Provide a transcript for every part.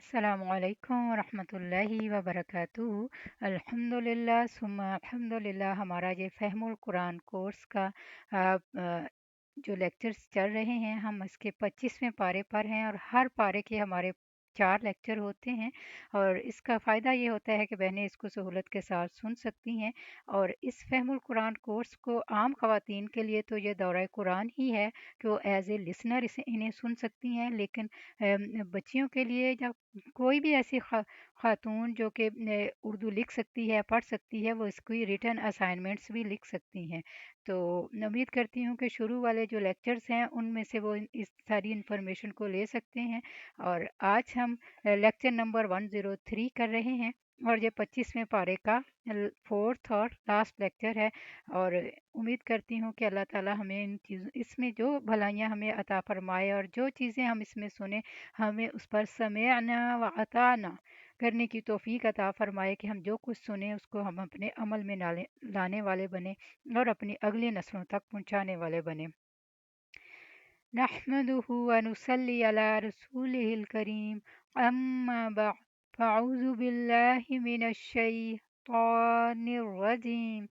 السلام علیکم ورحمۃ اللہ وبرکاتہ۔ الحمدللہ ثم الحمدللہ، ہمارا یہ فہم القرآن کورس کا آ، آ، جو لیکچرز چل رہے ہیں، ہم اس کے 25ویں پارے پر ہیں اور ہر پارے کے ہمارے 4 لیکچر ہوتے ہیں، اور اس کا فائدہ یہ ہوتا ہے کہ بہنیں اس کو سہولت کے ساتھ سن سکتی ہیں۔ اور اس فہم القرآن کورس کو عام خواتین کے لیے تو یہ دورہ قرآن ہی ہے کہ وہ ایز اے لسنر انہیں سن سکتی ہیں، لیکن بچیوں کے لیے یا کوئی بھی ایسی خاتون جو کہ اردو لکھ سکتی ہے، پڑھ سکتی ہے، وہ اس کی ریٹن اسائنمنٹس بھی لکھ سکتی ہیں۔ تو امید کرتی ہوں کہ شروع والے جو لیکچرز ہیں ان میں سے وہ اس ساری انفارمیشن کو لے سکتے ہیں، اور آج ہم لیکچر نمبر 103 کر رہے ہیں، اور یہ 25ویں پارے کا 4th اور لاسٹ لیکچر ہے۔ اور امید کرتی ہوں کہ اللہ تعالی ہمیں ان چیزوں اس میں جو بھلائیاں ہمیں عطا فرمائے، اور جو چیزیں ہم اس میں سنیں ہمیں اس پر سمعنا و اطعنا کرنے کی توفیق عطا فرمائے، کہ ہم جو کچھ سنیں اس کو ہم اپنے عمل میں لانے والے بنیں اور اپنی اگلی نسلوں تک پہنچانے والے بنیں۔ نحمده ونصلي على رسوله الكريم، اما بعد، فاعوذ بالله من الشيطان الرجيم،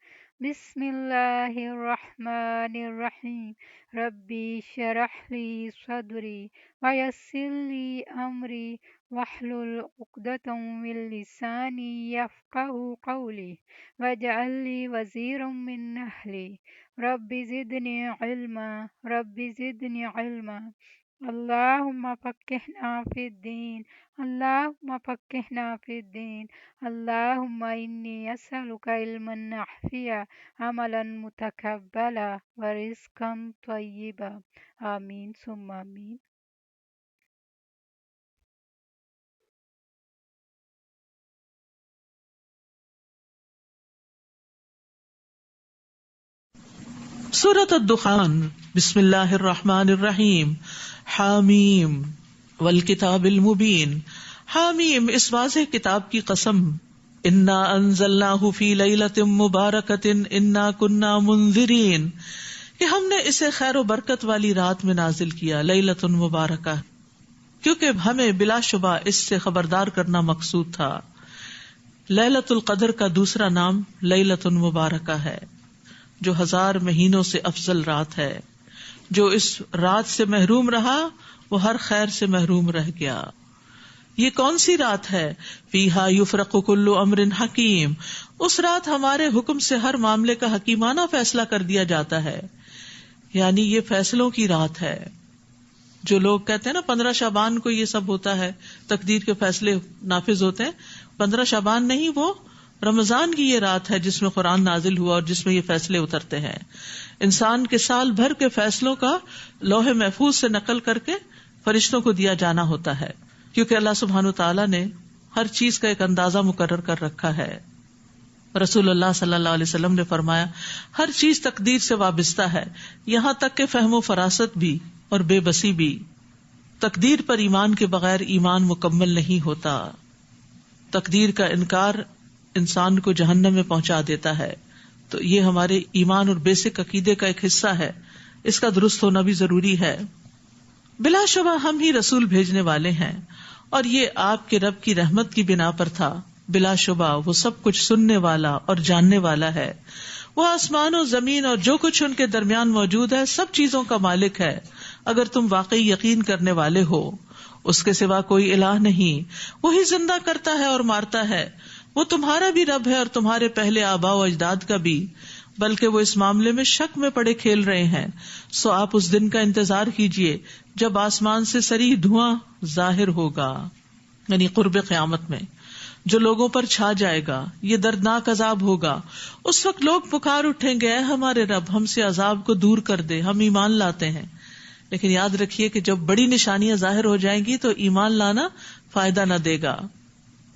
بسم الله الرحمن الرحيم، ربي اشرح لي صدري ويسر لي أمري واحلل عقدة من لساني يفقهوا قولي واجعل لي وزيرا من أهلي رب زدني علما رب زدني علما، اللهم فقهنا في الدين، اللهم فقهنا في الدين، اللهم إني أسألك علما نافعا، عملا متقبلا، ورزقا طيبا، آمین ثم آمین۔ سورۃ الدخان، بسم اللہ الرحمن الرحیم، حامیم والکتاب المبین۔ حامیم، اس واضح کتاب کی قسم۔ انا انزلناہ فی لیلۃ مبارکۃ انا کنا منذرین، کہ ہم نے اسے خیر و برکت والی رات میں نازل کیا، لیلۃ مبارکہ، کیونکہ ہمیں بلا شبہ اس سے خبردار کرنا مقصود تھا۔ لیلۃ القدر کا دوسرا نام لیلۃ مبارکہ ہے، جو 1000 مہینوں سے افضل رات ہے۔ جو اس رات سے محروم رہا وہ ہر خیر سے محروم رہ گیا۔ یہ کون سی رات ہے؟ فیہا یفرق کل امر حکیم، اس رات ہمارے حکم سے ہر معاملے کا حکیمانہ فیصلہ کر دیا جاتا ہے، یعنی یہ فیصلوں کی رات ہے۔ جو لوگ کہتے ہیں نا 15 شعبان کو یہ سب ہوتا ہے، تقدیر کے فیصلے نافذ ہوتے ہیں، 15 شعبان نہیں، وہ رمضان کی یہ رات ہے جس میں قرآن نازل ہوا اور جس میں یہ فیصلے اترتے ہیں۔ انسان کے سال بھر کے فیصلوں کا لوح محفوظ سے نقل کر کے فرشتوں کو دیا جانا ہوتا ہے، کیونکہ اللہ سبحانہ وتعالیٰ نے ہر چیز کا ایک اندازہ مقرر کر رکھا ہے۔ رسول اللہ صلی اللہ علیہ وسلم نے فرمایا، ہر چیز تقدیر سے وابستہ ہے، یہاں تک کہ فہم و فراست بھی اور بے بسی بھی۔ تقدیر پر ایمان کے بغیر ایمان مکمل نہیں ہوتا۔ تقدیر کا انکار انسان کو جہنم میں پہنچا دیتا ہے، تو یہ ہمارے ایمان اور بیسک عقیدے کا ایک حصہ ہے، اس کا درست ہونا بھی ضروری ہے۔ بلا شبہ ہم ہی رسول بھیجنے والے ہیں، اور یہ آپ کے رب کی رحمت کی بنا پر تھا۔ بلا شبہ وہ سب کچھ سننے والا اور جاننے والا ہے۔ وہ آسمان و زمین اور جو کچھ ان کے درمیان موجود ہے سب چیزوں کا مالک ہے۔ اگر تم واقعی یقین کرنے والے ہو، اس کے سوا کوئی الہ نہیں، وہی زندہ کرتا ہے اور مارتا ہے، وہ تمہارا بھی رب ہے اور تمہارے پہلے آباء و اجداد کا بھی، بلکہ وہ اس معاملے میں شک میں پڑے کھیل رہے ہیں۔ سو آپ اس دن کا انتظار کیجئے جب آسمان سے صریح دھواں ظاہر ہوگا، یعنی قرب قیامت میں، جو لوگوں پر چھا جائے گا۔ یہ دردناک عذاب ہوگا۔ اس وقت لوگ پکار اٹھیں گے، اے ہمارے رب، ہم سے عذاب کو دور کر دے، ہم ایمان لاتے ہیں۔ لیکن یاد رکھیے کہ جب بڑی نشانیاں ظاہر ہو جائیں گی تو ایمان لانا فائدہ نہ دے گا۔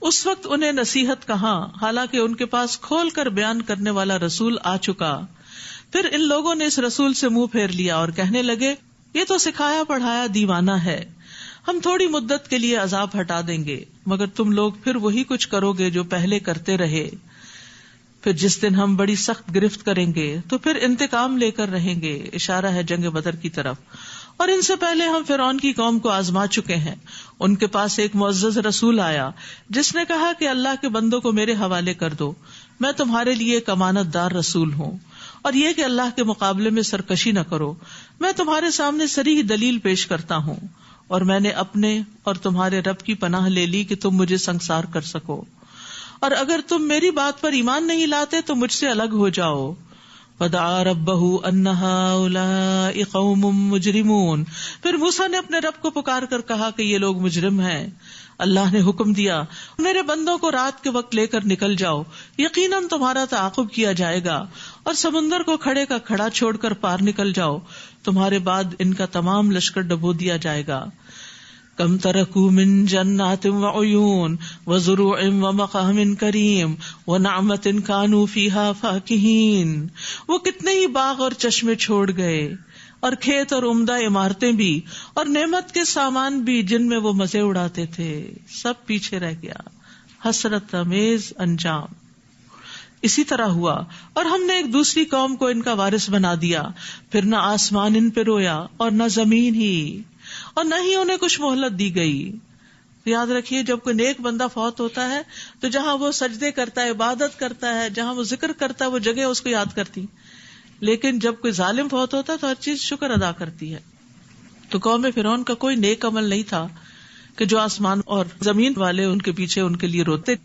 اس وقت انہیں نصیحت کہاں، حالانکہ ان کے پاس کھول کر بیان کرنے والا رسول آ چکا۔ پھر ان لوگوں نے اس رسول سے منہ پھیر لیا اور کہنے لگے، یہ تو سکھایا پڑھایا دیوانہ ہے، ہم تھوڑی مدت کے لیے عذاب ہٹا دیں گے، مگر تم لوگ پھر وہی کچھ کرو گے جو پہلے کرتے رہے۔ پھر جس دن ہم بڑی سخت گرفت کریں گے تو پھر انتقام لے کر رہیں گے، اشارہ ہے جنگ بدر کی طرف، اور ان سے پہلے ہم فرعون کی قوم کو آزما چکے ہیں. ان کے پاس ایک معزز رسول آیا جس نے کہا کہ اللہ کے بندوں کو میرے حوالے کر دو، میں تمہارے لیے ایک امانت دار رسول ہوں، اور یہ کہ اللہ کے مقابلے میں سرکشی نہ کرو. میں تمہارے سامنے صریح دلیل پیش کرتا ہوں، اور میں نے اپنے اور تمہارے رب کی پناہ لے لی کہ تم مجھے سنگسار کر سکو، اور اگر تم میری بات پر ایمان نہیں لاتے تو مجھ سے الگ ہو جاؤ. فدعا ربہ ان ہؤلاء قوم مجرمون. پھر موسیٰ نے اپنے رب کو پکار کر کہا کہ یہ لوگ مجرم ہیں. اللہ نے حکم دیا، میرے بندوں کو رات کے وقت لے کر نکل جاؤ، یقیناً تمہارا تعاقب کیا جائے گا، اور سمندر کو کھڑے کا کھڑا چھوڑ کر پار نکل جاؤ، تمہارے بعد ان کا تمام لشکر ڈبو دیا جائے گا. کم ترکوا من جنات وعیون وزروع ومقام کریم ونعمت کانوا فیہا فاکہین. وہ کتنے ہی باغ اور چشمے چھوڑ گئے، اور کھیت اور عمدہ عمارتیں بھی، اور نعمت کے سامان بھی جن میں وہ مزے اڑاتے تھے، سب پیچھے رہ گیا. حسرت امیز انجام. اسی طرح ہوا، اور ہم نے ایک دوسری قوم کو ان کا وارث بنا دیا. پھر نہ آسمان ان پہ رویا اور نہ زمین ہی، اور نہ ہی انہیں کچھ مہلت دی گئی. یاد رکھیے جب کوئی نیک بندہ فوت ہوتا ہے تو جہاں وہ سجدے کرتا ہے، عبادت کرتا ہے، جہاں وہ ذکر کرتا ہے، وہ جگہ اس کو یاد کرتی. لیکن جب کوئی ظالم فوت ہوتا ہے تو ہر چیز شکر ادا کرتی ہے. تو قوم فرعون کا کوئی نیک عمل نہیں تھا کہ جو آسمان اور زمین والے ان کے پیچھے ان کے لیے روتے.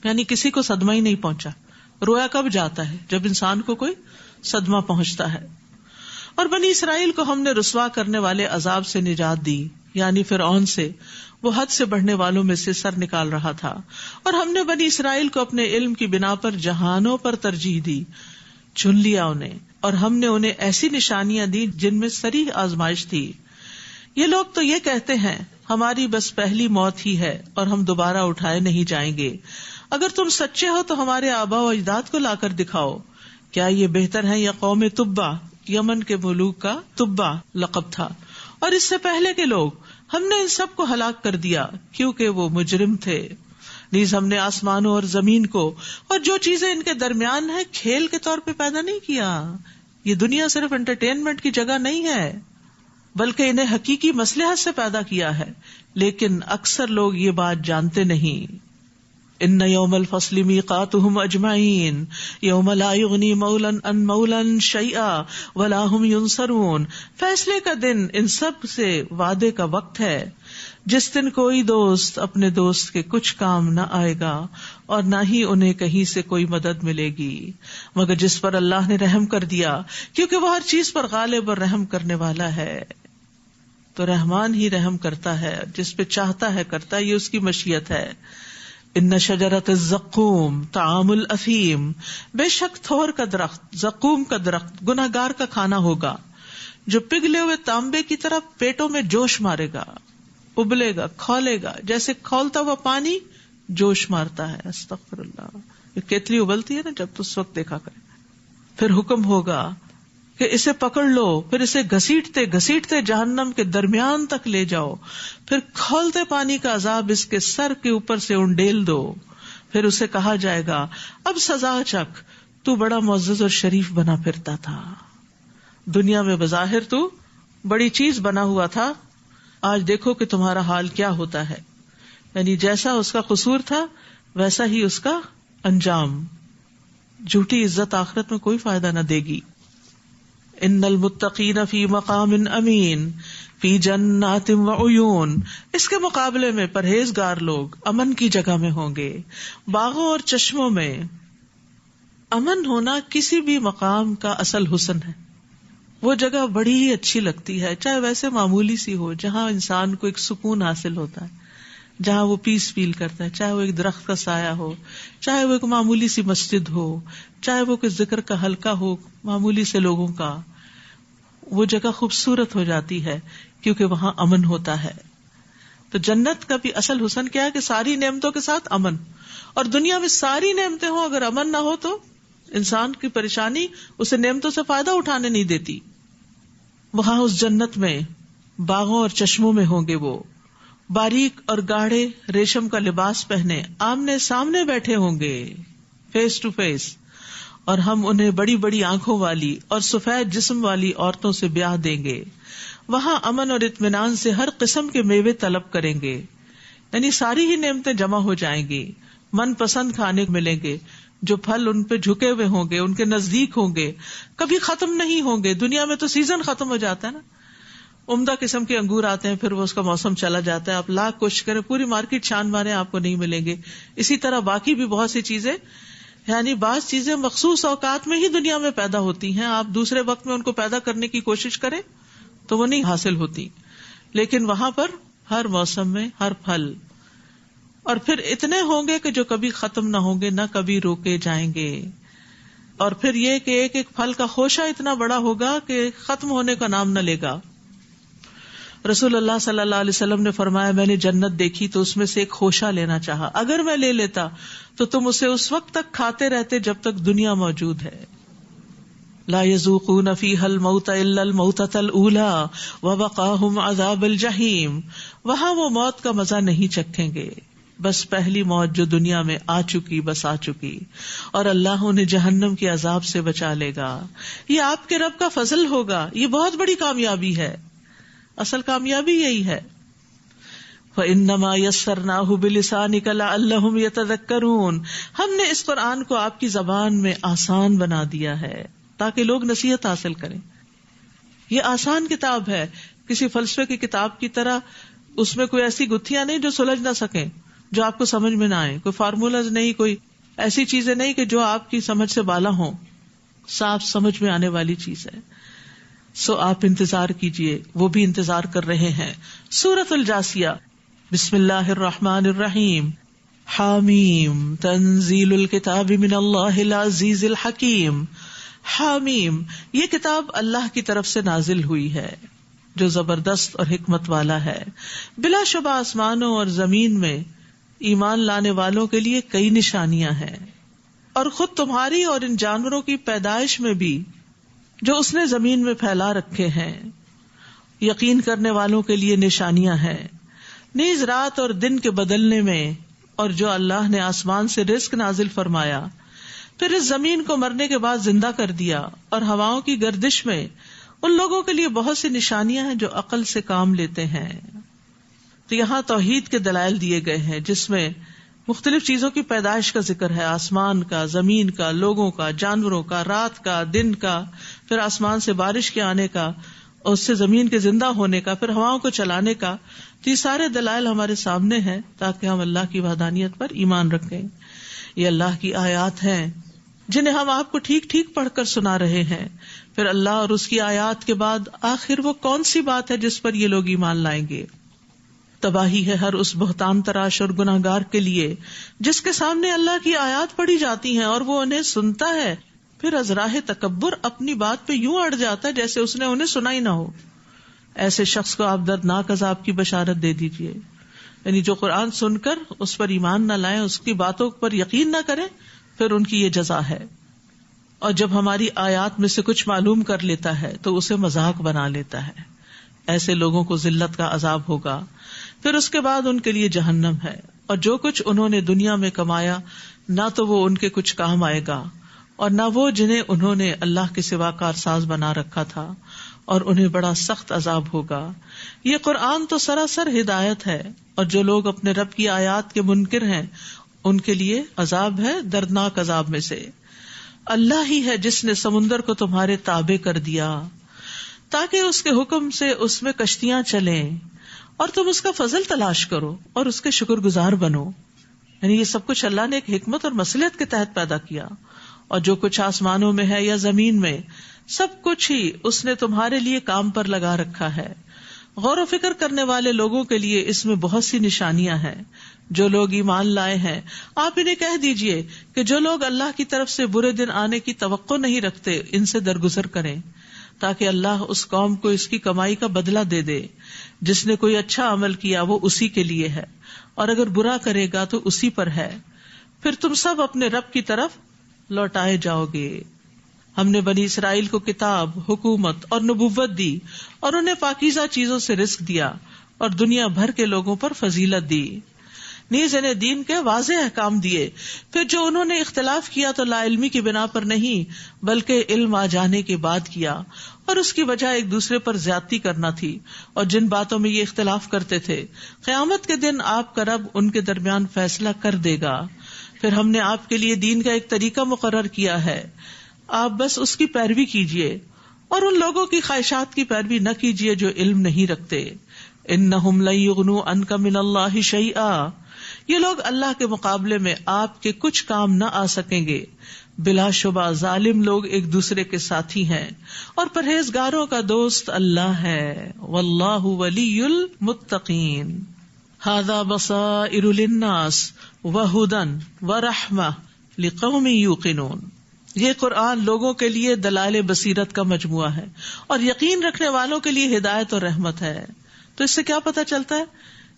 یعنی کسی کو صدمہ ہی نہیں پہنچا. رویا کب جاتا ہے؟ جب انسان کو کوئی صدمہ پہنچتا ہے. اور بنی اسرائیل کو ہم نے رسوا کرنے والے عذاب سے نجات دی، یعنی فرعون سے. وہ حد سے بڑھنے والوں میں سے سر نکال رہا تھا. اور ہم نے بنی اسرائیل کو اپنے علم کی بنا پر جہانوں پر ترجیح دی، چن لیا انہیں، اور ہم نے انہیں ایسی نشانیاں دی جن میں صریح آزمائش تھی. یہ لوگ تو یہ کہتے ہیں ہماری بس پہلی موت ہی ہے اور ہم دوبارہ اٹھائے نہیں جائیں گے. اگر تم سچے ہو تو ہمارے آباء و اجداد کو لا کر دکھاؤ. کیا یہ بہتر ہے یا قوم تبا؟ یمن کے ملوک کا تبا لقب تھا. اور اس سے پہلے کے لوگ، ہم نے ان سب کو ہلاک کر دیا کیونکہ وہ مجرم تھے. نیز ہم نے آسمانوں اور زمین کو اور جو چیزیں ان کے درمیان ہیں کھیل کے طور پہ پیدا نہیں کیا. یہ دنیا صرف انٹرٹینمنٹ کی جگہ نہیں ہے، بلکہ انہیں حقیقی مصلحت سے پیدا کیا ہے. لیکن اکثر لوگ یہ بات جانتے نہیں. ان یوم الفصل میقاتهم اجمعین یوم لا یغنی مولا عن مولا شیئا ولا هم ینصرون. فیصلے کا دن ان سب سے وعدے کا وقت ہے جس دن کوئی دوست اپنے دوست کے کچھ کام نہ آئے گا اور نہ ہی انہیں کہیں سے کوئی مدد ملے گی مگر جس پر اللہ نے رحم کر دیا، کیونکہ وہ ہر چیز پر غالب اور رحم کرنے والا ہے. تو رحمان ہی رحم کرتا ہے، جس پہ چاہتا ہے کرتا ہے، یہ اس کی مشیت ہے. ان شجرۃ الزقوم طعام الاثیم. بے شک تھور کا درخت، زقوم کا درخت گنہگار کا کھانا ہوگا، جو پگھلے ہوئے تانبے کی طرح پیٹوں میں جوش مارے گا، ابلے گا، کھولے گا، جیسے کھولتا ہوا پانی جوش مارتا ہے. استغفر اللہ. یہ کیتلی ابلتی ہے نا جب، تو اس وقت دیکھا کرے. پھر حکم ہوگا کہ اسے پکڑ لو، پھر اسے گھسیٹتے گھسیٹتے جہنم کے درمیان تک لے جاؤ، پھر کھولتے پانی کا عذاب اس کے سر کے اوپر سے انڈیل دو. پھر اسے کہا جائے گا اب سزا چکھ، تو بڑا معزز اور شریف بنا پھرتا تھا. دنیا میں بظاہر تو بڑی چیز بنا ہوا تھا، آج دیکھو کہ تمہارا حال کیا ہوتا ہے. یعنی جیسا اس کا قصور تھا ویسا ہی اس کا انجام. جھوٹی عزت آخرت میں کوئی فائدہ نہ دے گی. ان المتقین فی مقام امین فی جنات وعیون. اس کے مقابلے میں پرہیزگار لوگ امن کی جگہ میں ہوں گے، باغوں اور چشموں میں. امن ہونا کسی بھی مقام کا اصل حسن ہے. وہ جگہ بڑی ہی اچھی لگتی ہے، چاہے ویسے معمولی سی ہو، جہاں انسان کو ایک سکون حاصل ہوتا ہے، جہاں وہ پیس فیل کرتا ہے، چاہے وہ ایک درخت کا سایہ ہو، چاہے وہ ایک معمولی سی مسجد ہو، چاہے وہ کوئی ذکر کا حلقہ ہو معمولی سے لوگوں کا. وہ جگہ خوبصورت ہو جاتی ہے کیونکہ وہاں امن ہوتا ہے. تو جنت کا بھی اصل حسن کیا ہے کہ ساری نعمتوں کے ساتھ امن. اور دنیا میں ساری نعمتیں ہوں، اگر امن نہ ہو تو انسان کی پریشانی اسے نعمتوں سے فائدہ اٹھانے نہیں دیتی. وہاں اس جنت میں باغوں اور چشموں میں ہوں گے وہ باریک اور گاڑھے ریشم کا لباس پہنے، آمنے سامنے بیٹھے ہوں گے، فیس ٹو فیس. اور ہم انہیں بڑی بڑی آنکھوں والی اور سفید جسم والی عورتوں سے بیاہ دیں گے. وہاں امن اور اطمینان سے ہر قسم کے میوے طلب کریں گے، یعنی ساری ہی نعمتیں جمع ہو جائیں گی. من پسند کھانے ملیں گے، جو پھل ان پہ جھکے ہوئے ہوں گے، ان کے نزدیک ہوں گے، کبھی ختم نہیں ہوں گے. دنیا میں تو سیزن ختم ہو جاتا ہے نا، عمدہ قسم کے انگور آتے ہیں، پھر وہ اس کا موسم چلا جاتا ہے، آپ لاکھ کوشش کریں، پوری مارکیٹ چھان مارے، آپ کو نہیں ملیں گے. اسی طرح باقی بھی بہت سی چیزیں، یعنی بعض چیزیں مخصوص اوقات میں ہی دنیا میں پیدا ہوتی ہیں، آپ دوسرے وقت میں ان کو پیدا کرنے کی کوشش کریں تو وہ نہیں حاصل ہوتی. لیکن وہاں پر ہر موسم میں ہر پھل، اور پھر اتنے ہوں گے کہ جو کبھی ختم نہ ہوں گے، نہ کبھی روکے جائیں گے. اور پھر یہ کہ ایک ایک پھل کا خوشہ اتنا بڑا ہوگا کہ ختم ہونے کا نام نہ لے گا. رسول اللہ صلی اللہ علیہ وسلم نے فرمایا، میں نے جنت دیکھی تو اس میں سے ایک خوشہ لینا چاہا، اگر میں لے لیتا تو تم اسے اس وقت تک کھاتے رہتے جب تک دنیا موجود ہے. لا یذوقون فیہا الموت الا الموتۃ الاولی ووقاہم عذاب الجحیم. وہاں وہ موت کا مزہ نہیں چکھیں گے، بس پہلی موت جو دنیا میں آ چکی بس آ چکی، اور اللہ انہیں جہنم کے عذاب سے بچا لے گا. یہ آپ کے رب کا فضل ہوگا، یہ بہت بڑی کامیابی ہے. اصل کامیابی یہی ہے. فَإِنَّمَا يَسَّرْنَاهُ بِلِسَانِكَ لَعَلَّهُمْ يَتَذَكَّرُونَ. ہم نے اس قرآن کو آپ کی زبان میں آسان بنا دیا ہے تاکہ لوگ نصیحت حاصل کریں. یہ آسان کتاب ہے، کسی فلسفے کی کتاب کی طرح اس میں کوئی ایسی گتھیاں نہیں جو سلجھ نہ سکیں، جو آپ کو سمجھ میں نہ آئے، کوئی فارمولاز نہیں، کوئی ایسی چیزیں نہیں کہ جو آپ کی سمجھ سے بالا ہوں. صاف سمجھ میں آنے والی چیز ہے. سو آپ انتظار کیجئے، وہ بھی انتظار کر رہے ہیں. سورۃ الجاثیہ. بسم اللہ الرحمن الرحیم. حامیم تنزیل الکتاب من اللہ العزیز الحکیم. حامیم، یہ کتاب اللہ کی طرف سے نازل ہوئی ہے جو زبردست اور حکمت والا ہے. بلا شبہ آسمانوں اور زمین میں ایمان لانے والوں کے لیے کئی نشانیاں ہیں، اور خود تمہاری اور ان جانوروں کی پیدائش میں بھی جو اس نے زمین میں پھیلا رکھے ہیں یقین کرنے والوں کے لیے نشانیاں ہیں. نیز رات اور دن کے بدلنے میں، اور جو اللہ نے آسمان سے رزق نازل فرمایا، پھر اس زمین کو مرنے کے بعد زندہ کر دیا، اور ہواؤں کی گردش میں ان لوگوں کے لیے بہت سی نشانیاں ہیں جو عقل سے کام لیتے ہیں. تو یہاں توحید کے دلائل دیے گئے ہیں جس میں مختلف چیزوں کی پیدائش کا ذکر ہے، آسمان کا، زمین کا، لوگوں کا، جانوروں کا، رات کا، دن کا، پھر آسمان سے بارش کے آنے کا، اور اس سے زمین کے زندہ ہونے کا، پھر ہواؤں کو چلانے کا. تو یہ سارے دلائل ہمارے سامنے ہیں تاکہ ہم اللہ کی وحدانیت پر ایمان رکھیں. یہ اللہ کی آیات ہیں جنہیں ہم آپ کو ٹھیک ٹھیک پڑھ کر سنا رہے ہیں. پھر اللہ اور اس کی آیات کے بعد آخر وہ کون سی بات ہے جس پر یہ لوگ ایمان لائیں گے؟ تباہی ہے ہر اس بہتان تراش اور گناہگار کے لیے جس کے سامنے اللہ کی آیات پڑھی جاتی ہیں اور وہ انہیں سنتا ہے، پھر از راہ تکبر اپنی بات پہ یوں اڑ جاتا ہے جیسے اس نے انہیں سنا ہی نہ ہو. ایسے شخص کو آپ دردناک عذاب کی بشارت دے دیجئے. یعنی جو قرآن سن کر اس پر ایمان نہ لائیں، اس کی باتوں پر یقین نہ کریں، پھر ان کی یہ جزا ہے. اور جب ہماری آیات میں سے کچھ معلوم کر لیتا ہے تو اسے مذاق بنا لیتا ہے. ایسے لوگوں کو ذلت کا عذاب ہوگا، پھر اس کے بعد ان کے لیے جہنم ہے، اور جو کچھ انہوں نے دنیا میں کمایا نہ تو وہ ان کے کچھ کام آئے گا، اور نہ وہ جنہیں انہوں نے اللہ کے سوا کارساز بنا رکھا تھا، اور انہیں بڑا سخت عذاب ہوگا. یہ قرآن تو سراسر ہدایت ہے، اور جو لوگ اپنے رب کی آیات کے منکر ہیں ان کے لیے عذاب ہے دردناک عذاب میں سے. اللہ ہی ہے جس نے سمندر کو تمہارے تابع کر دیا تاکہ اس کے حکم سے اس میں کشتیاں چلیں، اور تم اس کا فضل تلاش کرو اور اس کے شکر گزار بنو. یعنی یہ سب کچھ اللہ نے ایک حکمت اور مصلحت کے تحت پیدا کیا، اور جو کچھ آسمانوں میں ہے یا زمین میں سب کچھ ہی اس نے تمہارے لیے کام پر لگا رکھا ہے. غور و فکر کرنے والے لوگوں کے لیے اس میں بہت سی نشانیاں ہیں. جو لوگ ایمان لائے ہیں آپ انہیں کہہ دیجئے کہ جو لوگ اللہ کی طرف سے برے دن آنے کی توقع نہیں رکھتے ان سے درگزر کریں، تاکہ اللہ اس قوم کو اس کی کمائی کا بدلہ دے دے. جس نے کوئی اچھا عمل کیا وہ اسی کے لیے ہے، اور اگر برا کرے گا تو اسی پر ہے. پھر تم سب اپنے رب کی طرف لوٹائے جاؤ گے. ہم نے بنی اسرائیل کو کتاب، حکومت اور نبوت دی، اور انہیں پاکیزہ چیزوں سے رزق دیا، اور دنیا بھر کے لوگوں پر فضیلت دی. نیز انہیں دین کے واضح احکام دیے. پھر جو انہوں نے اختلاف کیا تو لا علمی کی بنا پر نہیں بلکہ علم آ جانے کے بعد کیا، اور اس کی وجہ ایک دوسرے پر زیادتی کرنا تھی. اور جن باتوں میں یہ اختلاف کرتے تھے قیامت کے دن آپ کا رب ان کے درمیان فیصلہ کر دے گا. پھر ہم نے آپ کے لیے دین کا ایک طریقہ مقرر کیا ہے، آپ بس اس کی پیروی کیجیے اور ان لوگوں کی خواہشات کی پیروی نہ کیجیے جو علم نہیں رکھتے. انہم لن یغنوا عنک من اللہ شیئا، یہ لوگ اللہ کے مقابلے میں آپ کے کچھ کام نہ آ سکیں گے. بلا شبہ ظالم لوگ ایک دوسرے کے ساتھی ہیں اور پرہیزگاروں کا دوست اللہ ہے. واللہ ولی المتقین. ھذا بصائر للناس وہدی ورحمہ لقوم یوقنون. یہ قرآن لوگوں کے لیے دلائل بصیرت کا مجموعہ ہے اور یقین رکھنے والوں کے لیے ہدایت اور رحمت ہے. تو اس سے کیا پتہ چلتا ہے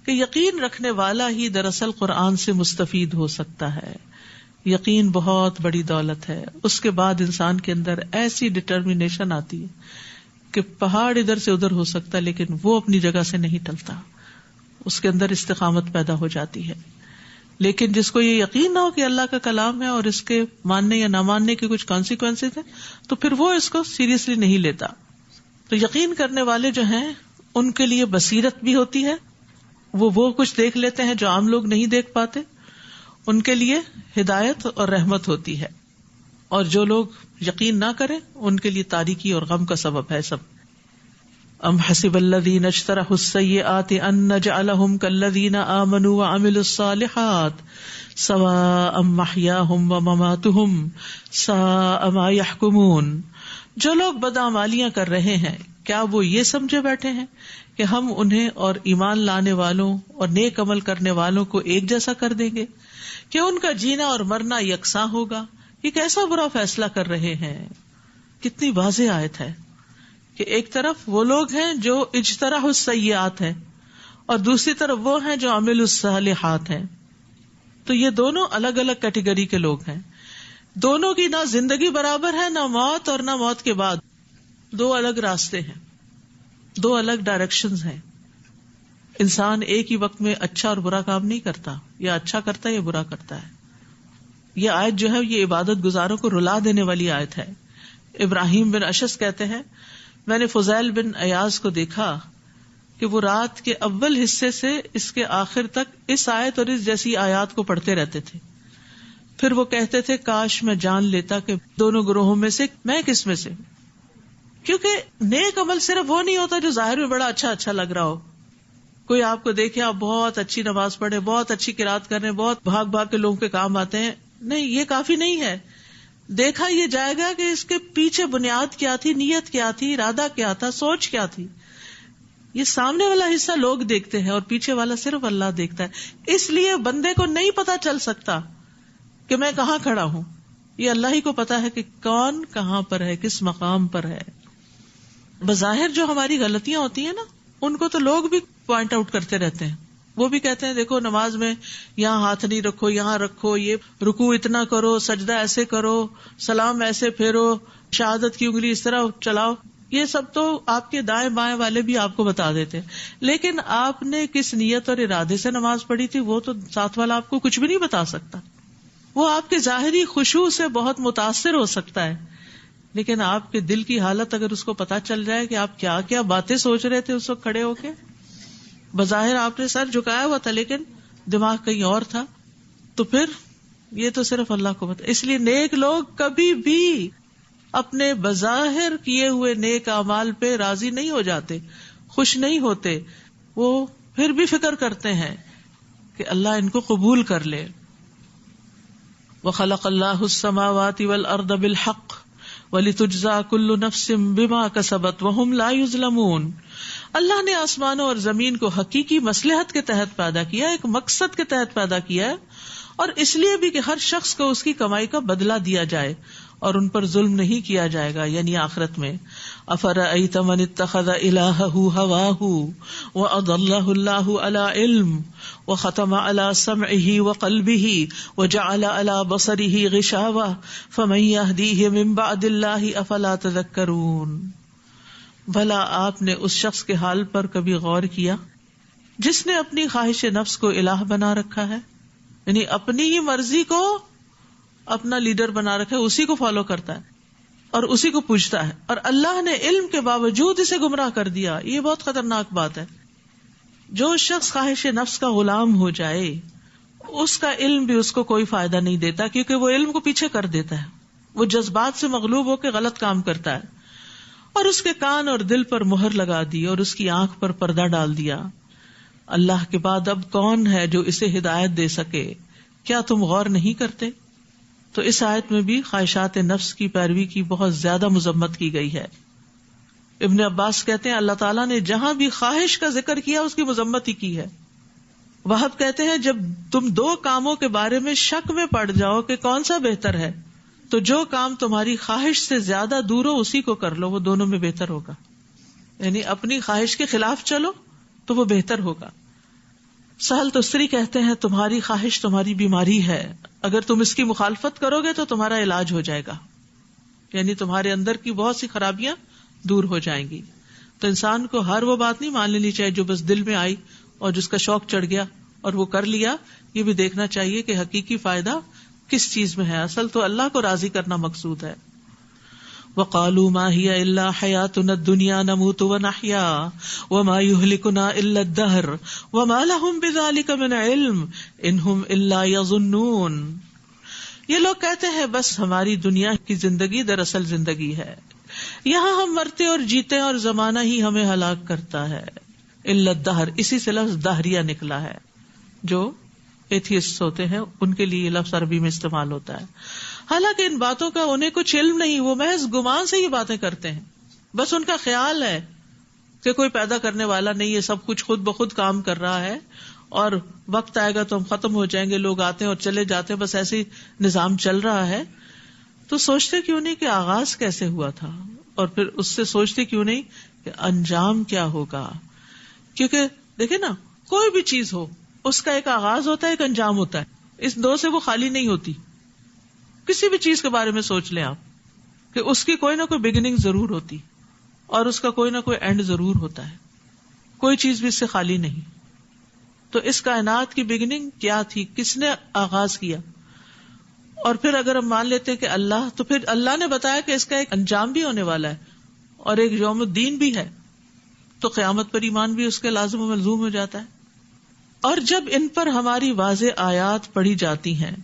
کہ یقین رکھنے والا ہی دراصل قرآن سے مستفید ہو سکتا ہے. یقین بہت بڑی دولت ہے. اس کے بعد انسان کے اندر ایسی ڈٹرمینیشن آتی ہے کہ پہاڑ ادھر سے ادھر ہو سکتا ہے لیکن وہ اپنی جگہ سے نہیں ٹلتا. اس کے اندر استقامت پیدا ہو جاتی ہے. لیکن جس کو یہ یقین نہ ہو کہ اللہ کا کلام ہے اور اس کے ماننے یا نہ ماننے کے کچھ کانسیکوینسز ہیں تو پھر وہ اس کو سیریسلی نہیں لیتا. تو یقین کرنے والے جو ہیں ان کے لیے بصیرت بھی ہوتی ہے، وہ کچھ دیکھ لیتے ہیں جو عام لوگ نہیں دیکھ پاتے. ان کے لیے ہدایت اور رحمت ہوتی ہے، اور جو لوگ یقین نہ کریں ان کے لیے تاریکی اور غم کا سبب ہے سب. ام حسب الذین اجترحوا السیئات ان نجعلہم کالذین آمنوا وعملوا الصالحات سواء محیاہم ومماتہم ساء ما یحکمون. جو لوگ بدعمالیاں کر رہے ہیں کیا وہ یہ سمجھے بیٹھے ہیں کہ ہم انہیں اور ایمان لانے والوں اور نیک عمل کرنے والوں کو ایک جیسا کر دیں گے کہ ان کا جینا اور مرنا یکساں ہوگا. یہ کیسا برا فیصلہ کر رہے ہیں. کتنی واضح آیت ہے کہ ایک طرف وہ لوگ ہیں جو اجترح السیئات ہیں اور دوسری طرف وہ ہیں جو عمل الصالحات ہیں. تو یہ دونوں الگ الگ کیٹیگری کے لوگ ہیں. دونوں کی نہ زندگی برابر ہے، نہ موت اور نہ موت کے بعد. دو الگ راستے ہیں، دو الگ ڈائریکشنز ہیں. انسان ایک ہی وقت میں اچھا اور برا کام نہیں کرتا، یا اچھا کرتا ہے یا برا کرتا ہے. یہ آیت جو ہے یہ عبادت گزاروں کو رلا دینے والی آیت ہے. ابراہیم بن اشعث کہتے ہیں میں نے فضیل بن ایاز کو دیکھا کہ وہ رات کے اول حصے سے اس کے آخر تک اس آیت اور اس جیسی آیات کو پڑھتے رہتے تھے. پھر وہ کہتے تھے کاش میں جان لیتا کہ دونوں گروہوں میں سے میں کس میں سے. کیونکہ نیک عمل صرف وہ نہیں ہوتا جو ظاہر میں بڑا اچھا لگ رہا ہو. کوئی آپ کو دیکھے آپ بہت اچھی نماز پڑھے، بہت اچھی قرات کریں، بہت بھاگ بھاگ کے لوگوں کے کام آتے ہیں. نہیں، یہ کافی نہیں ہے. دیکھا یہ جائے گا کہ اس کے پیچھے بنیاد کیا تھی، نیت کیا تھی، ارادہ کیا تھا، سوچ کیا تھی. یہ سامنے والا حصہ لوگ دیکھتے ہیں اور پیچھے والا صرف اللہ دیکھتا ہے. اس لیے بندے کو نہیں پتا چل سکتا کہ میں کہاں کھڑا ہوں. یہ اللہ ہی کو پتا ہے کہ کون کہاں پر ہے، کس مقام پر ہے. بظاہر جو ہماری غلطیاں ہوتی ہیں نا ان کو تو لوگ بھی پوائنٹ آؤٹ کرتے رہتے ہیں. وہ بھی کہتے ہیں دیکھو نماز میں یہاں ہاتھ نہیں رکھو، یہاں رکھو، یہ رکوع اتنا کرو، سجدہ ایسے کرو، سلام ایسے پھیرو، شہادت کی انگلی اس طرح چلاؤ. یہ سب تو آپ کے دائیں بائیں والے بھی آپ کو بتا دیتے ہیں. لیکن آپ نے کس نیت اور ارادے سے نماز پڑھی تھی وہ تو ساتھ والا آپ کو کچھ بھی نہیں بتا سکتا. وہ آپ کے ظاہری خشوع سے بہت متاثر ہو سکتا ہے، لیکن آپ کے دل کی حالت اگر اس کو پتا چل جائے کہ آپ کیا کیا باتیں سوچ رہے تھے اس وقت کھڑے ہو کے، بظاہر آپ نے سر جھکایا ہوا تھا لیکن دماغ کہیں اور تھا، تو پھر یہ تو صرف اللہ کو پتا. اس لیے نیک لوگ کبھی بھی اپنے بظاہر کیے ہوئے نیک اعمال پہ راضی نہیں ہو جاتے، خوش نہیں ہوتے. وہ پھر بھی فکر کرتے ہیں کہ اللہ ان کو قبول کر لے. وَخَلَقَ اللَّهُ السَّمَاوَاتِ وَالْأَرْضَ بِالْحَقِّ وَلِتُجْزَىٰ كُلُّ نَفْسٍ بِمَا كَسَبَتْ وَهُمْ لَا يُظْلَمُونَ. اللہ نے آسمانوں اور زمین کو حقیقی مصلحت کے تحت پیدا کیا، ایک مقصد کے تحت پیدا کیا ہے، اور اس لیے بھی کہ ہر شخص کو اس کی کمائی کا بدلہ دیا جائے اور ان پر ظلم نہیں کیا جائے گا، یعنی آخرت میں. افرأیت من اتخذ الہہ ہواہ واضلہ اللہ علی علم وختم علی سمعہ وقلبہ وجعل علی بصرہ غشاوہ فمن یہدیہ من بعد اللہ افلا تذکرون. بھلا آپ نے اس شخص کے حال پر کبھی غور کیا جس نے اپنی خواہش نفس کو الہ بنا رکھا ہے، یعنی اپنی ہی مرضی کو اپنا لیڈر بنا رکھا ہے، اسی کو فالو کرتا ہے اور اسی کو پوجتا ہے، اور اللہ نے علم کے باوجود اسے گمراہ کر دیا. یہ بہت خطرناک بات ہے. جو شخص خواہش نفس کا غلام ہو جائے اس کا علم بھی اس کو کوئی فائدہ نہیں دیتا، کیونکہ وہ علم کو پیچھے کر دیتا ہے. وہ جذبات سے مغلوب ہو کے غلط کام کرتا ہے، اور اس کے کان اور دل پر مہر لگا دی اور اس کی آنکھ پر پردہ ڈال دیا. اللہ کے بعد اب کون ہے جو اسے ہدایت دے سکے؟ کیا تم غور نہیں کرتے؟ تو اس آیت میں بھی خواہشات نفس کی پیروی کی بہت زیادہ مذمت کی گئی ہے. ابن عباس کہتے ہیں اللہ تعالیٰ نے جہاں بھی خواہش کا ذکر کیا اس کی مذمت ہی کی ہے. وہب کہتے ہیں جب تم دو کاموں کے بارے میں شک میں پڑ جاؤ کہ کون سا بہتر ہے تو جو کام تمہاری خواہش سے زیادہ دور ہو اسی کو کر لو، وہ دونوں میں بہتر ہوگا. یعنی اپنی خواہش کے خلاف چلو تو وہ بہتر ہوگا. سہل تستری کہتے ہیں تمہاری خواہش تمہاری بیماری ہے، اگر تم اس کی مخالفت کرو گے تو تمہارا علاج ہو جائے گا، یعنی تمہارے اندر کی بہت سی خرابیاں دور ہو جائیں گی. تو انسان کو ہر وہ بات نہیں مان لینی چاہیے جو بس دل میں آئی اور جس کا شوق چڑھ گیا اور وہ کر لیا. یہ بھی دیکھنا چاہیے کہ حقیقی فائدہ کس چیز میں ہے. اصل تو اللہ کو راضی کرنا مقصود ہے. وَقَالُوا مَا هِيَ إِلَّا حَيَاتُنَا الدُّنْيَا نَمُوتُ وَنَحْيَا وَمَا يُهْلِكُنَا إِلَّا الدَّهْرُ وَمَا لَهُمْ بِذَلِكَ مِنْ عِلْمٍ إِنْ هُمْ إِلَّا يَظُنُّونَ. یہ لوگ کہتے ہیں بس ہماری دنیا کی زندگی دراصل زندگی ہے، یہاں ہم مرتے اور جیتے اور زمانہ ہی ہمیں ہلاک کرتا ہے. الا الدہر، اسی سے لفظ دہریہ نکلا ہے. جو ایتھیسٹ ہوتے ہیں ان کے لیے یہ لفظ عربی میں استعمال ہوتا ہے. حالانکہ ان باتوں کا انہیں کچھ علم نہیں، وہ محض گمان سے یہ باتیں کرتے ہیں. بس ان کا خیال ہے کہ کوئی پیدا کرنے والا نہیں، یہ سب کچھ خود بخود کام کر رہا ہے اور وقت آئے گا تو ہم ختم ہو جائیں گے، لوگ آتے ہیں اور چلے جاتے ہیں، بس ایسے نظام چل رہا ہے. تو سوچتے کیوں نہیں کہ آغاز کیسے ہوا تھا، اور پھر اس سے سوچتے کیوں نہیں کہ انجام کیا ہوگا. کیونکہ دیکھیں نا، کوئی بھی چیز ہو اس کا ایک آغاز ہوتا ہے، ایک انجام ہوتا ہے. اس دو سے وہ خالی نہیں ہوتی. کسی بھی چیز کے بارے میں سوچ لیں آپ کہ اس کی کوئی نہ کوئی بگننگ ضرور ہوتی اور اس کا کوئی نہ کوئی اینڈ ضرور ہوتا ہے. کوئی چیز بھی اس سے خالی نہیں. تو اس کائنات کی بگننگ کیا تھی، کس نے آغاز کیا؟ اور پھر اگر ہم مان لیتے کہ اللہ، تو پھر اللہ نے بتایا کہ اس کا ایک انجام بھی ہونے والا ہے اور ایک یوم الدین بھی ہے، تو قیامت پر ایمان بھی اس کے لازم و ملزوم ہو جاتا ہے. اور جب ان پر ہماری واضح آیات پڑھی جاتی ہیں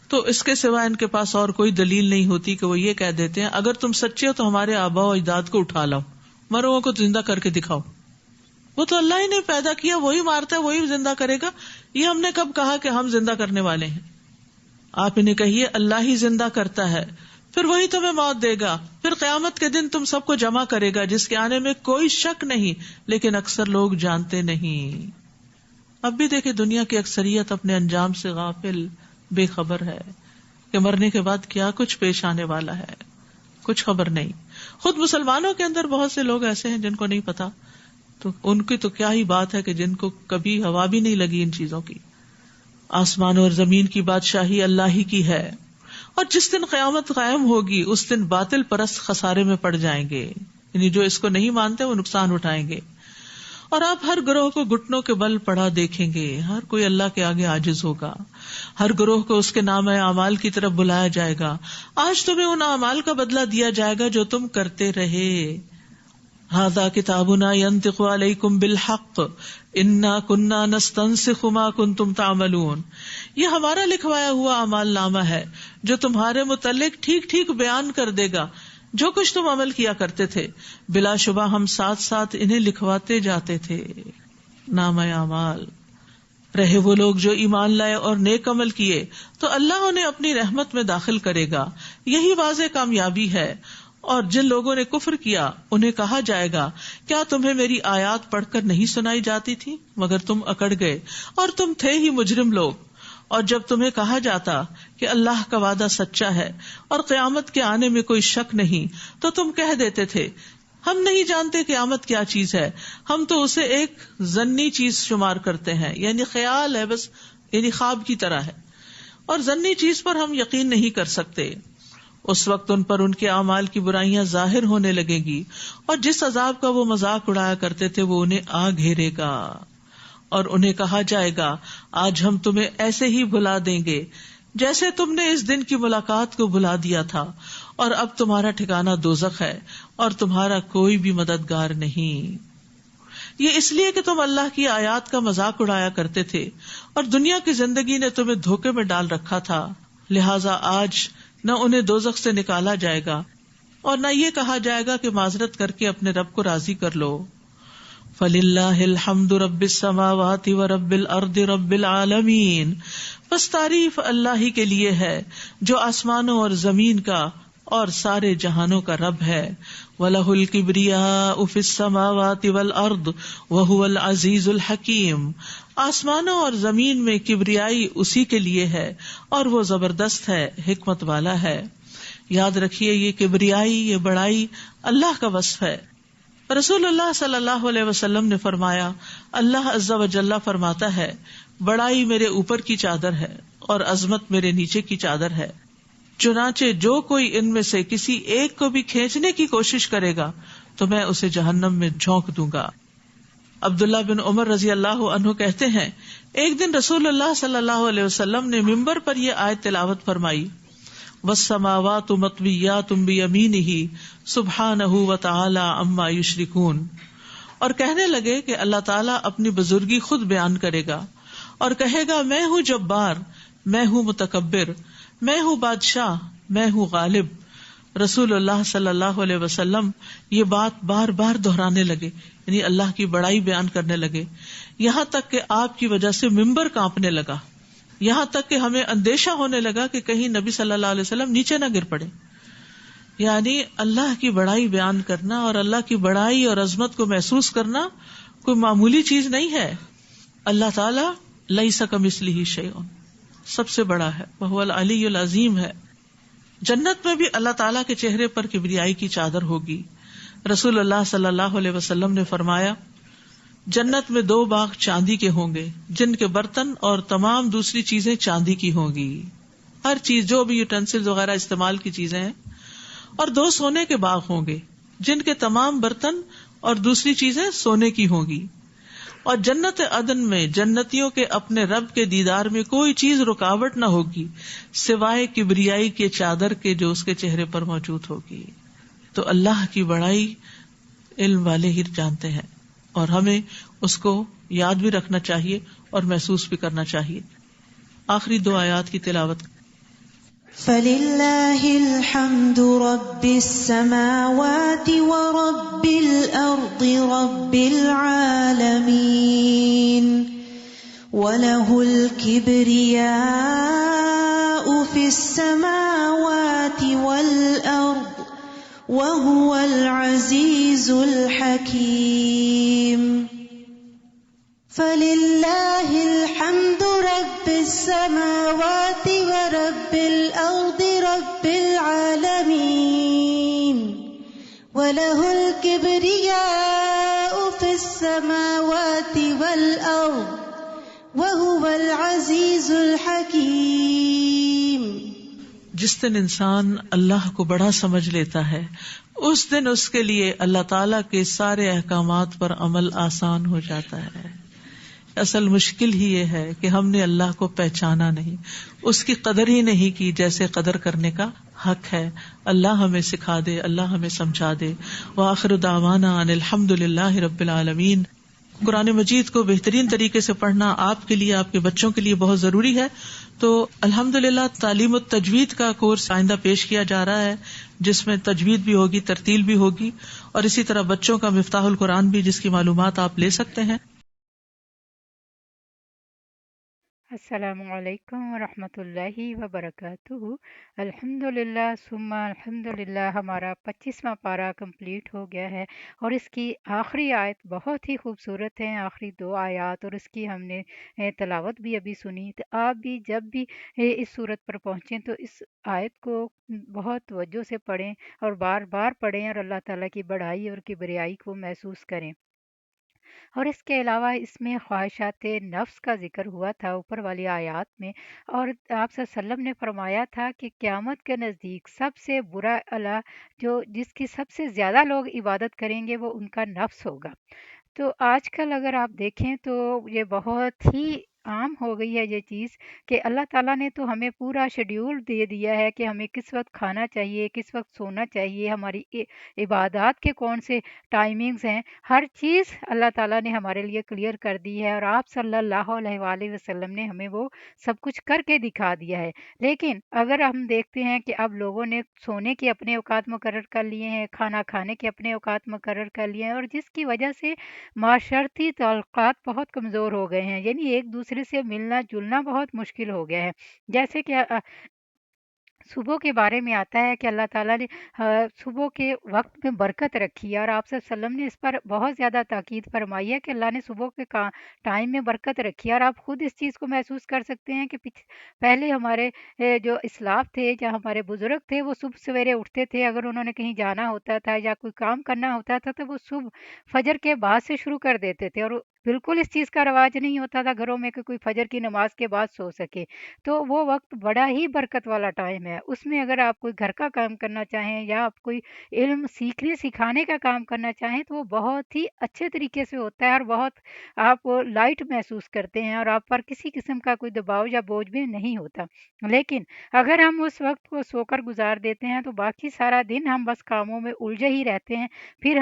تو اس کے سوا ان کے پاس اور کوئی دلیل نہیں ہوتی کہ وہ یہ کہہ دیتے ہیں اگر تم سچے ہو تو ہمارے آباء و اجداد کو اٹھا لاؤ، مروں کو زندہ کر کے دکھاؤ. وہ تو اللہ ہی نے پیدا کیا، وہی مارتا ہے، وہی زندہ کرے گا. یہ ہم نے کب کہا کہ ہم زندہ کرنے والے ہیں؟ آپ انہیں کہیے اللہ ہی زندہ کرتا ہے، پھر وہی تمہیں موت دے گا، پھر قیامت کے دن تم سب کو جمع کرے گا جس کے آنے میں کوئی شک نہیں، لیکن اکثر لوگ جانتے نہیں. اب بھی دیکھیں دنیا کی اکثریت اپنے انجام سے غافل، بے خبر ہے کہ مرنے کے بعد کیا کچھ پیش آنے والا ہے، کچھ خبر نہیں. خود مسلمانوں کے اندر بہت سے لوگ ایسے ہیں جن کو نہیں پتا، تو ان کی تو کیا ہی بات ہے کہ جن کو کبھی ہوا بھی نہیں لگی ان چیزوں کی. آسمان اور زمین کی بادشاہی اللہ ہی کی ہے، اور جس دن قیامت قائم ہوگی اس دن باطل پرست خسارے میں پڑ جائیں گے، یعنی جو اس کو نہیں مانتے وہ نقصان اٹھائیں گے. اور آپ ہر گروہ کو گھٹنوں کے بل پڑا دیکھیں گے، ہر کوئی اللہ کے آگے عاجز ہوگا، ہر گروہ کو اس کے نام اعمال کی طرف بلایا جائے گا. آج تمہیں ان اعمال کا بدلہ دیا جائے گا جو تم کرتے رہے. ھذا کتابنا ینطق علیکم بالحق انا کنا نستنسخ ما کنتم تعملون. یہ ہمارا لکھوایا ہوا اعمال نامہ ہے جو تمہارے متعلق ٹھیک ٹھیک بیان کر دے گا جو کچھ تم عمل کیا کرتے تھے. بلا شبہ ہم ساتھ ساتھ انہیں لکھواتے جاتے تھے. نامہ اعمال. رہے وہ لوگ جو ایمان لائے اور نیک عمل کیے تو اللہ انہیں اپنی رحمت میں داخل کرے گا. یہی واضح کامیابی ہے. اور جن لوگوں نے کفر کیا انہیں کہا جائے گا کیا تمہیں میری آیات پڑھ کر نہیں سنائی جاتی تھی مگر تم اکڑ گئے اور تم تھے ہی مجرم لوگ. اور جب تمہیں کہا جاتا کہ اللہ کا وعدہ سچا ہے اور قیامت کے آنے میں کوئی شک نہیں تو تم کہہ دیتے تھے ہم نہیں جانتے قیامت کیا چیز ہے، ہم تو اسے ایک ظنی چیز شمار کرتے ہیں، یعنی خیال ہے بس، یعنی خواب کی طرح ہے، اور ظنی چیز پر ہم یقین نہیں کر سکتے. اس وقت ان پر ان کے اعمال کی برائیاں ظاہر ہونے لگے گی اور جس عذاب کا وہ مذاق اڑایا کرتے تھے وہ انہیں آ گھیرے گا. اور انہیں کہا جائے گا آج ہم تمہیں ایسے ہی بھلا دیں گے جیسے تم نے اس دن کی ملاقات کو بھلا دیا تھا، اور اب تمہارا ٹھکانہ دوزخ ہے اور تمہارا کوئی بھی مددگار نہیں۔ یہ اس لیے کہ تم اللہ کی آیات کا مذاق اڑایا کرتے تھے اور دنیا کی زندگی نے تمہیں دھوکے میں ڈال رکھا تھا، لہٰذا آج نہ انہیں دوزخ سے نکالا جائے گا اور نہ یہ کہا جائے گا کہ معذرت کر کے اپنے رب کو راضی کر لو۔ فَلِلَّهِ الْحَمْدُ رَبِّ السَّمَاوَاتِ وَرَبِّ الْأَرْضِ رَبِّ الْعَالَمِينَ، بس تعریف اللہ ہی کے لیے ہے جو آسمانوں اور زمین کا اور سارے جہانوں کا رب ہے۔ وَلَهُ الْكِبْرِيَاءُ فِي السَّمَاوَاتِ وَالْأَرْضِ وَهُوَ الْعَزِيزُ الْحَكِيمُ، آسمانوں اور زمین میں کبریائی اسی کے لیے ہے اور وہ زبردست ہے، حکمت والا ہے۔ یاد رکھیے یہ کبریائی، یہ بڑائی اللہ کا وصف ہے۔ رسول اللہ صلی اللہ علیہ وسلم نے فرمایا، اللہ عز و جل فرماتا ہے، بڑائی میرے اوپر کی چادر ہے اور عظمت میرے نیچے کی چادر ہے، چنانچہ جو کوئی ان میں سے کسی ایک کو بھی کھینچنے کی کوشش کرے گا تو میں اسے جہنم میں جھونک دوں گا۔ عبداللہ بن عمر رضی اللہ عنہ کہتے ہیں، ایک دن رسول اللہ صلی اللہ علیہ وسلم نے ممبر پر یہ آیت تلاوت فرمائی، والسماوات مطویات بیمینہ سبحانہ وتعالی عما یشرکون، اور کہنے لگے کہ اللہ تعالیٰ اپنی بزرگی خود بیان کرے گا اور کہے گا میں ہوں جبار، میں ہوں متکبر، میں ہوں بادشاہ، میں ہوں غالب۔ رسول اللہ صلی اللہ علیہ وسلم یہ بات بار بار دہرانے لگے، یعنی اللہ کی بڑائی بیان کرنے لگے، یہاں تک کہ آپ کی وجہ سے ممبر کانپنے لگا، یہاں تک کہ ہمیں اندیشہ ہونے لگا کہ کہیں نبی صلی اللہ علیہ وسلم نیچے نہ گر پڑے۔ یعنی اللہ کی بڑائی بیان کرنا اور اللہ کی بڑائی اور عظمت کو محسوس کرنا کوئی معمولی چیز نہیں ہے۔ اللہ تعالیٰ لیس کمثلہ شیء، سب سے بڑا ہے، وہو العلی العظیم ہے۔ جنت میں بھی اللہ تعالیٰ کے چہرے پر کبریائی کی چادر ہوگی۔ رسول اللہ صلی اللہ علیہ وسلم نے فرمایا، جنت میں 2 باغ چاندی کے ہوں گے جن کے برتن اور تمام دوسری چیزیں چاندی کی ہوں گی، ہر چیز جو بھی یوٹینسل وغیرہ استعمال کی چیزیں ہیں، اور 2 سونے کے باغ ہوں گے جن کے تمام برتن اور دوسری چیزیں سونے کی ہوں گی، اور جنت عدن میں جنتیوں کے اپنے رب کے دیدار میں کوئی چیز رکاوٹ نہ ہوگی سوائے کبریائی کے چادر کے جو اس کے چہرے پر موجود ہوگی۔ تو اللہ کی بڑائی علم والے ہی جانتے ہیں اور ہمیں اس کو یاد بھی رکھنا چاہیے اور محسوس بھی کرنا چاہیے۔ آخری 2 آیات کی تلاوت۔ فَلِلَّهِ الْحَمْدُ رَبِّ السَّمَاوَاتِ وَرَبِّ الْأَرْضِ رَبِّ الْعَالَمِينَ وَلَهُ الْكِبْرِيَاءُ فِي السَّمَاوَاتِ وَالْأَرْضِ وَهُوَ الْعَزِيزُ الْحَكِيمُ فَلِلَّهِ الْحَمْدُ رَبِّ السَّمَاوَاتِ وَرَبِّ الْأَرْضِ رَبِّ الْعَالَمِينَ وَلَهُ الْكِبْرِيَاءُ فِي السَّمَاوَاتِ وَالْأَرْضِ وَهُوَ الْعَزِيزُ الْحَكِيمُ۔ جس دن انسان اللہ کو بڑا سمجھ لیتا ہے اس دن اس کے لیے اللہ تعالیٰ کے سارے احکامات پر عمل آسان ہو جاتا ہے۔ اصل مشکل ہی یہ ہے کہ ہم نے اللہ کو پہچانا نہیں، اس کی قدر ہی نہیں کی جیسے قدر کرنے کا حق ہے۔ اللہ ہمیں سکھا دے، اللہ ہمیں سمجھا دے۔ وآخر دعوانا ان الحمد للہ رب العالمین۔ قرآن مجید کو بہترین طریقے سے پڑھنا آپ کے لیے، آپ کے بچوں کے لیے بہت ضروری ہے۔ تو الحمدللہ تعلیم التجوید کا کورس آئندہ پیش کیا جا رہا ہے جس میں تجوید بھی ہوگی، ترتیل بھی ہوگی، اور اسی طرح بچوں کا مفتاح القرآن بھی جس کی معلومات آپ لے سکتے ہیں۔ السلام علیکم ورحمۃ اللہ وبرکاتہ۔ الحمد للہ ثم الحمد للہ، ہمارا 25واں پارہ کمپلیٹ ہو گیا ہے اور اس کی آخری آیت بہت ہی خوبصورت ہے، آخری 2 آیات، اور اس کی ہم نے تلاوت بھی ابھی سنی۔ تو آپ بھی جب بھی اس صورت پر پہنچیں تو اس آیت کو بہت توجہ سے پڑھیں اور بار بار پڑھیں اور اللہ تعالیٰ کی بڑائی اور کبریائی کو محسوس کریں۔ اور اس کے علاوہ اس میں خواہشات نفس کا ذکر ہوا تھا اوپر والی آیات میں، اور آپ صلی اللہ علیہ وسلم نے فرمایا تھا کہ قیامت کے نزدیک سب سے برا اللہ جو جس کی سب سے زیادہ لوگ عبادت کریں گے وہ ان کا نفس ہوگا۔ تو آج کل اگر آپ دیکھیں تو یہ بہت ہی عام ہو گئی ہے یہ چیز کہ اللہ تعالیٰ نے تو ہمیں پورا شیڈیول دے دیا ہے کہ ہمیں کس وقت کھانا چاہیے، کس وقت سونا چاہیے، ہماری عبادات کے کون سے ٹائمنگز ہیں، ہر چیز اللہ تعالیٰ نے ہمارے لیے کلیئر کر دی ہے، اور آپ صلی اللہ علیہ وآلہ وسلم نے ہمیں وہ سب کچھ کر کے دکھا دیا ہے۔ لیکن اگر ہم دیکھتے ہیں کہ اب لوگوں نے سونے کے اپنے اوقات مقرر کر لیے ہیں، کھانا کھانے کے اپنے اوقات مقرر کر لیے ہیں، اور جس کی وجہ سے معاشرتی تعلقات بہت کمزور ہو گئے ہیں، یعنی ایک دوسرے سے ملنا جلنا بہت مشکل ہو گیا ہے۔ جیسے کہ صبح کے بارے میں آتا ہے کہ اللہ تعالیٰ نے صبح کے وقت میں برکت رکھی ہے، اور آپ صلی اللہ علیہ وسلم نے اس پر بہت زیادہ تاکید فرمائی ہے کہ اللہ نے صبح کے ٹائم میں برکت رکھی ہے، اور آپ خود اس چیز کو محسوس کر سکتے ہیں کہ پہلے ہمارے جو اسلاف تھے یا ہمارے بزرگ تھے وہ صبح سویرے اٹھتے تھے، اگر انہوں نے کہیں جانا ہوتا تھا یا کوئی کام کرنا ہوتا تھا تو وہ صبح فجر کے بعد سے شروع کر دیتے تھے، اور بالکل اس چیز کا رواج نہیں ہوتا تھا گھروں میں کہ کوئی فجر کی نماز کے بعد سو سکے۔ تو وہ وقت بڑا ہی برکت والا ٹائم ہے، اس میں اگر آپ کوئی گھر کا کام کرنا چاہیں یا آپ کوئی علم سیکھنے سکھانے کا کام کرنا چاہیں تو وہ بہت ہی اچھے طریقے سے ہوتا ہے، اور بہت آپ لائٹ محسوس کرتے ہیں، اور آپ پر کسی قسم کا کوئی دباؤ یا بوجھ بھی نہیں ہوتا۔ لیکن اگر ہم اس وقت کو سو کر گزار دیتے ہیں تو باقی سارا دن ہم بس کاموں میں الجھے ہی رہتے ہیں، پھر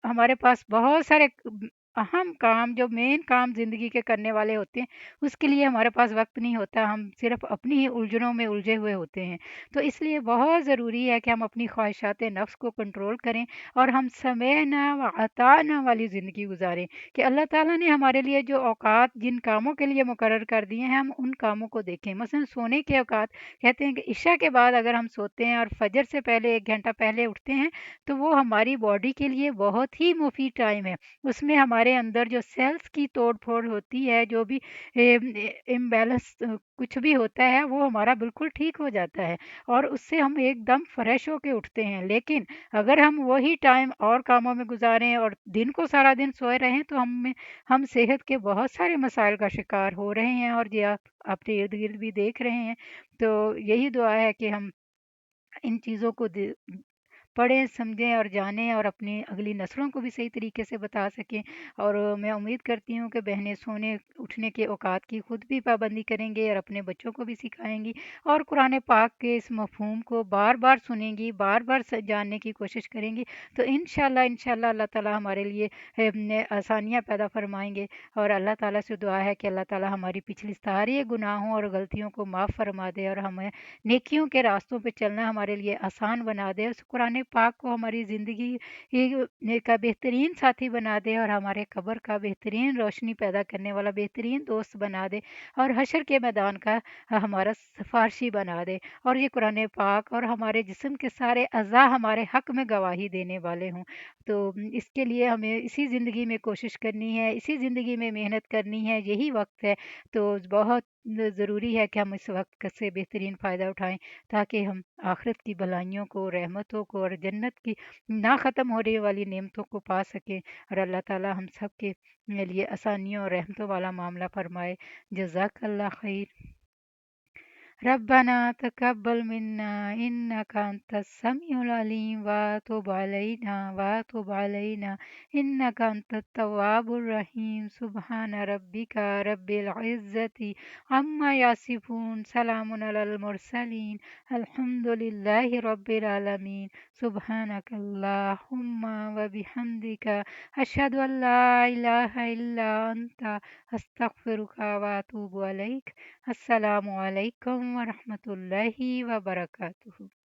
ہمارے پاس بہت سارے اہم کام جو مین کام زندگی کے کرنے والے ہوتے ہیں اس کے لیے ہمارے پاس وقت نہیں ہوتا، ہم صرف اپنی ہی الجھنوں میں الجھے ہوئے ہوتے ہیں۔ تو اس لیے بہت ضروری ہے کہ ہم اپنی خواہشات نفس کو کنٹرول کریں، اور ہم سمعنا و اطعنا والی زندگی گزاریں کہ اللہ تعالیٰ نے ہمارے لیے جو اوقات جن کاموں کے لیے مقرر کر دیے ہیں ہم ان کاموں کو دیکھیں۔ مثلا سونے کے اوقات کہتے ہیں کہ عشاء کے بعد اگر ہم سوتے ہیں اور فجر سے پہلے 1 گھنٹہ پہلے اٹھتے ہیں تو وہ ہماری باڈی کے لیے بہت ہی مفید ٹائم ہے، اس میں ہمارے اندر جو سیلز کی توڑ پھوڑ ہوتی ہے، جو بھی امبیلنس کچھ بھی ہوتا ہے وہ ہمارا بالکل ٹھیک ہو جاتا ہے، اور اس سے ہم ایک دم فریش ہو کے اٹھتے ہیں۔ لیکن اگر ہم وہی ٹائم اور کاموں میں گزاریں اور دن کو سارا دن سوئے رہیں تو ہم صحت کے بہت سارے مسائل کا شکار ہو رہے ہیں، اور یہ آپ اپنے ارد گرد بھی دیکھ رہے ہیں۔ تو یہی دعا ہے کہ ہم ان چیزوں کو پڑھیں، سمجھیں اور جانیں، اور اپنی اگلی نسلوں کو بھی صحیح طریقے سے بتا سکیں۔ اور میں امید کرتی ہوں کہ بہنیں سونے اٹھنے کے اوقات کی خود بھی پابندی کریں گے اور اپنے بچوں کو بھی سکھائیں گی، اور قرآن پاک کے اس مفہوم کو بار بار سنیں گی، بار بار جاننے کی کوشش کریں گی، تو انشاءاللہ اللہ تعالیٰ ہمارے لیے آسانیاں پیدا فرمائیں گے۔ اور اللہ تعالیٰ سے دعا ہے کہ اللہ تعالیٰ ہماری پچھلی ساری گناہوں اور غلطیوں کو معاف فرما دے، اور ہمیں نیکیوں کے راستوں پہ چلنا ہمارے لیے آسان بنا دے، اس قرآن پاک کو ہماری زندگی کا بہترین ساتھی بنا دے، اور ہمارے قبر کا بہترین روشنی پیدا کرنے والا بہترین دوست بنا دے، اور حشر کے میدان کا ہمارا سفارشی بنا دے، اور یہ قرآن پاک اور ہمارے جسم کے سارے اعضاء ہمارے حق میں گواہی دینے والے ہوں۔ تو اس کے لیے ہمیں اسی زندگی میں کوشش کرنی ہے، اسی زندگی میں محنت کرنی ہے، یہی وقت ہے۔ تو بہت ضروری ہے کہ ہم اس وقت سے بہترین فائدہ اٹھائیں تاکہ ہم آخرت کی بھلائیوں کو، رحمتوں کو اور جنت کی نہ ختم ہونے والی نعمتوں کو پا سکیں، اور اللہ تعالی ہم سب کے لیے آسانیوں اور رحمتوں والا معاملہ فرمائے۔ جزاک اللہ خیر۔ ربنا تقبل منا إنك أنت السميع العليم وتب علينا إنك أنت التواب الرحيم سبحان ربك رب العزة عما يصفون سلام على المرسلين الحمد لله رب العالمين سبحانك اللهم وبحمدك أشهد أن لا إله إلا أنت أستغفرك وأتوب إليك۔ السلام علیکم ورحمۃ اللہ وبرکاتہ۔